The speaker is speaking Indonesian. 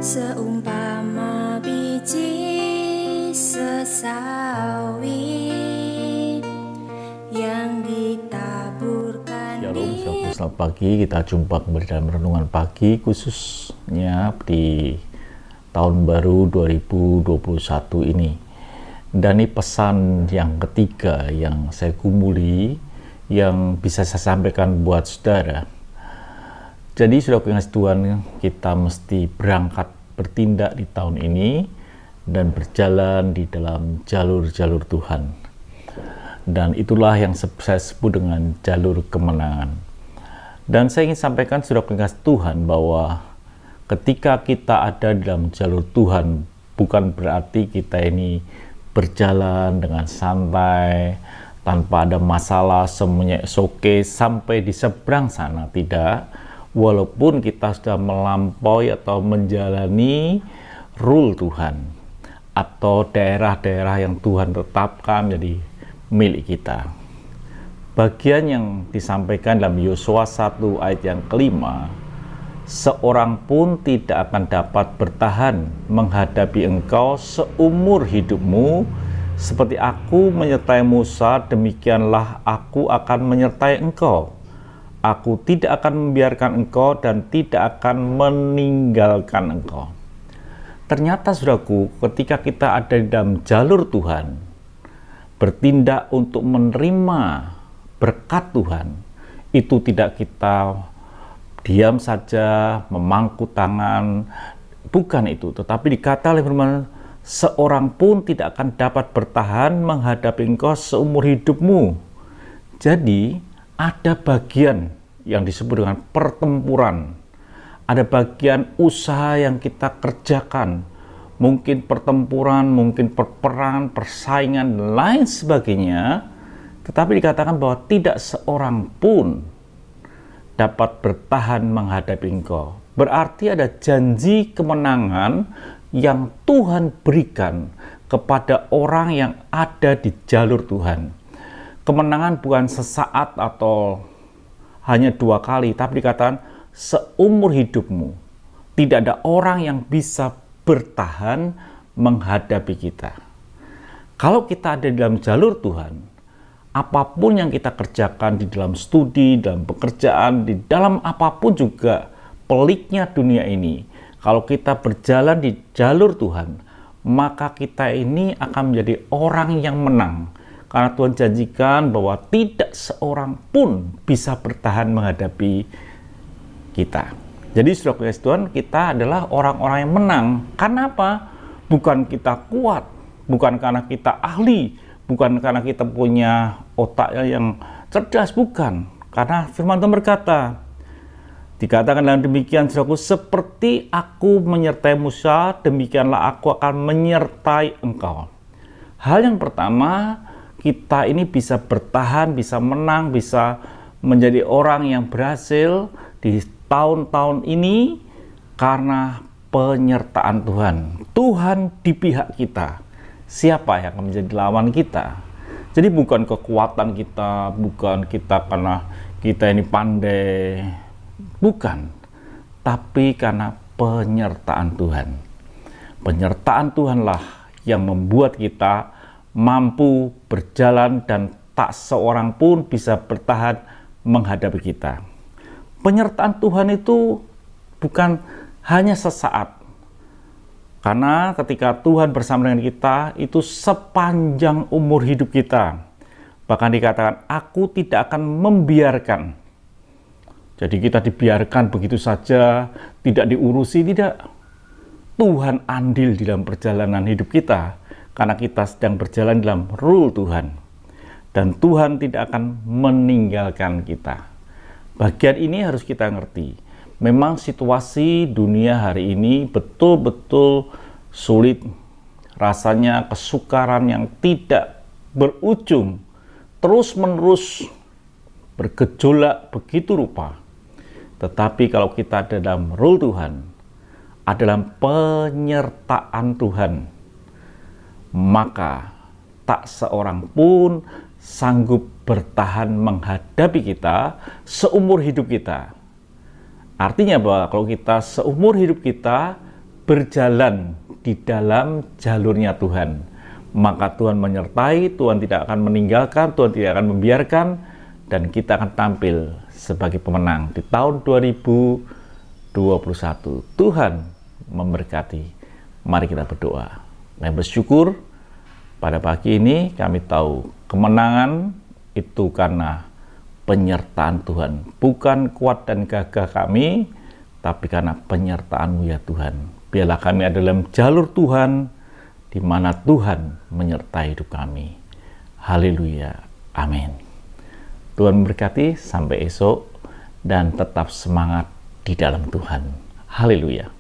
Seumpama biji sesawi yang ditaburkan. Shalom, selamat pagi. Kita jumpa kembali dalam renungan pagi, khususnya di tahun baru 2021 ini. Dan ini pesan yang ketiga yang saya gumuli, yang bisa saya sampaikan buat saudara. Jadi sudah pengasih Tuhan, kita mesti berangkat bertindak di tahun ini dan berjalan di dalam jalur-jalur Tuhan. Dan itulah yang saya sebut dengan jalur kemenangan. Dan saya ingin sampaikan sudah pengasih Tuhan bahwa ketika kita ada di dalam jalur Tuhan, bukan berarti kita ini berjalan dengan santai, tanpa ada masalah, semuanya oke sampai di seberang sana, tidak. Walaupun kita sudah melampaui atau menjalani rule Tuhan atau daerah-daerah yang Tuhan tetapkan jadi milik kita. Bagian yang disampaikan dalam Yosua 1 ayat yang kelima, seorang pun tidak akan dapat bertahan menghadapi engkau seumur hidupmu. Seperti aku menyertai Musa, demikianlah aku akan menyertai engkau. Aku tidak akan membiarkan engkau dan tidak akan meninggalkan engkau. Ternyata saudaraku, ketika kita ada di dalam jalur Tuhan, bertindak untuk menerima berkat Tuhan, itu tidak kita diam saja, memangku tangan, bukan itu. Tetapi dikata oleh firman, seorang pun tidak akan dapat bertahan menghadapi engkau seumur hidupmu. Jadi, ada bagian yang disebut dengan pertempuran. Ada bagian usaha yang kita kerjakan. Mungkin pertempuran, mungkin perperangan, persaingan, dan lain sebagainya. Tetapi dikatakan bahwa tidak seorang pun dapat bertahan menghadapi engkau. Berarti ada janji kemenangan yang Tuhan berikan kepada orang yang ada di jalur Tuhan. Kemenangan bukan sesaat atau hanya 2 kali, tapi dikatakan seumur hidupmu. Tidak ada orang yang bisa bertahan menghadapi kita. Kalau kita ada di dalam jalur Tuhan, apapun yang kita kerjakan di dalam studi, dalam pekerjaan, di dalam apapun juga peliknya dunia ini, kalau kita berjalan di jalur Tuhan, maka kita ini akan menjadi orang yang menang. Karena Tuhan janjikan bahwa tidak seorang pun bisa bertahan menghadapi kita. Jadi saudara kasih Tuhan, kita adalah orang-orang yang menang. Karena apa? Bukan kita kuat, bukan karena kita ahli, bukan karena kita punya otak yang cerdas, bukan. Karena firman Tuhan berkata, dikatakan dalam demikian, saudaraku, seperti aku menyertai Musa, demikianlah aku akan menyertai engkau. Hal yang pertama, kita ini bisa bertahan, bisa menang, bisa menjadi orang yang berhasil di tahun-tahun ini karena penyertaan Tuhan. Tuhan di pihak kita. Siapa yang akan menjadi lawan kita? Jadi bukan kekuatan kita, bukan kita karena kita ini pandai, bukan. Tapi karena penyertaan Tuhan. Penyertaan Tuhanlah yang membuat kita mampu berjalan dan tak seorang pun bisa bertahan menghadapi kita. Penyertaan Tuhan itu bukan hanya sesaat. Karena ketika Tuhan bersama dengan kita, itu sepanjang umur hidup kita. Bahkan dikatakan, aku tidak akan membiarkan. Jadi kita dibiarkan begitu saja, tidak diurusi, tidak. Tuhan andil di dalam perjalanan hidup kita. Karena kita sedang berjalan dalam rule Tuhan. Dan Tuhan tidak akan meninggalkan kita. Bagian ini harus kita ngerti. Memang situasi dunia hari ini betul-betul sulit. Rasanya kesukaran yang tidak berujung. Terus-menerus bergejolak begitu rupa. Tetapi kalau kita ada dalam rule Tuhan, adalah penyertaan Tuhan, maka tak seorang pun sanggup bertahan menghadapi kita seumur hidup kita. Artinya bahwa kalau kita seumur hidup kita berjalan di dalam jalurnya Tuhan, maka Tuhan menyertai, Tuhan tidak akan meninggalkan, Tuhan tidak akan membiarkan, dan kita akan tampil sebagai pemenang di tahun 2021. Tuhan memberkati. Mari kita berdoa. Kami bersyukur pada pagi ini kami tahu kemenangan itu karena penyertaan Tuhan. Bukan kuat dan gagah kami, tapi karena penyertaan-Mu ya Tuhan. Biarlah kami ada dalam jalur Tuhan, di mana Tuhan menyertai hidup kami. Haleluya. Amin. Tuhan memberkati, sampai esok, dan tetap semangat di dalam Tuhan. Haleluya.